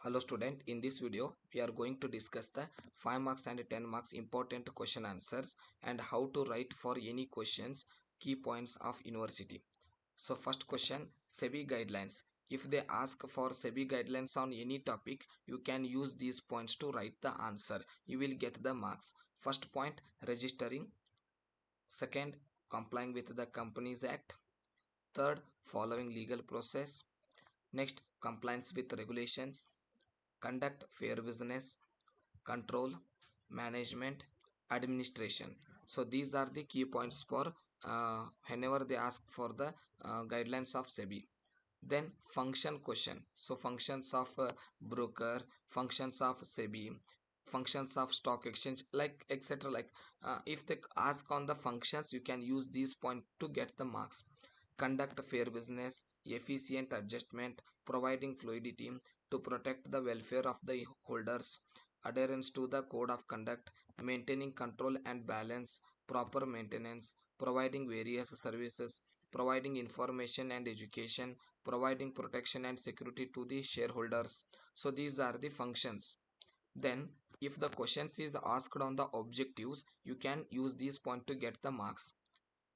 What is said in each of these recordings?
Hello student, in this video we are going to discuss the 5 marks and 10 marks important question answers and how to write for any questions key points of university. So first question, SEBI guidelines. If they ask for SEBI guidelines on any topic, you can use these points to write the answer. You will get the marks. First point, registering. Second, complying with the Companies Act. Third, following legal process. Next, compliance with regulations. Conduct fair business, control, management, administration. So these are the key points for whenever they ask for the guidelines of SEBI. Then function question. So functions of broker, functions of SEBI, functions of stock exchange, like etc. Like if they ask on the functions, you can use these points to get the marks. Conduct fair business, efficient adjustment, providing fluidity to protect the welfare of the holders, adherence to the code of conduct, maintaining control and balance, proper maintenance, providing various services, providing information and education, providing protection and security to the shareholders. So these are the functions. Then if the questions is asked on the objectives, you can use these points to get the marks.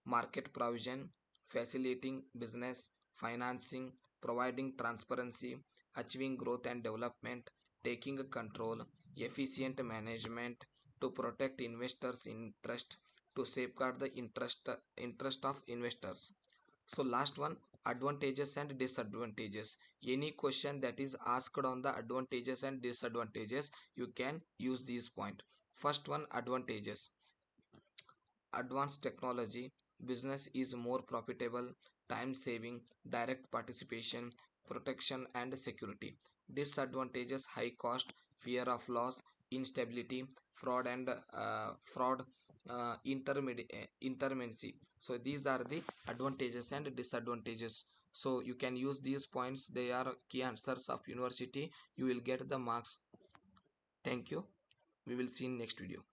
Market provision, facilitating business, financing, providing transparency, achieving growth and development, taking control, efficient management, to protect investors' interest, to safeguard the interest of investors. So last one, advantages and disadvantages. Any question that is asked on the advantages and disadvantages, you can use these point. First one, advantages. Advanced technology, business is more profitable, time saving, direct participation, protection and security. Disadvantages, high cost, fear of loss, instability, fraud and intermittency. So these are the advantages and disadvantages. So you can use these points. They are key answers of university. You will get the marks. Thank you. We will see in next video.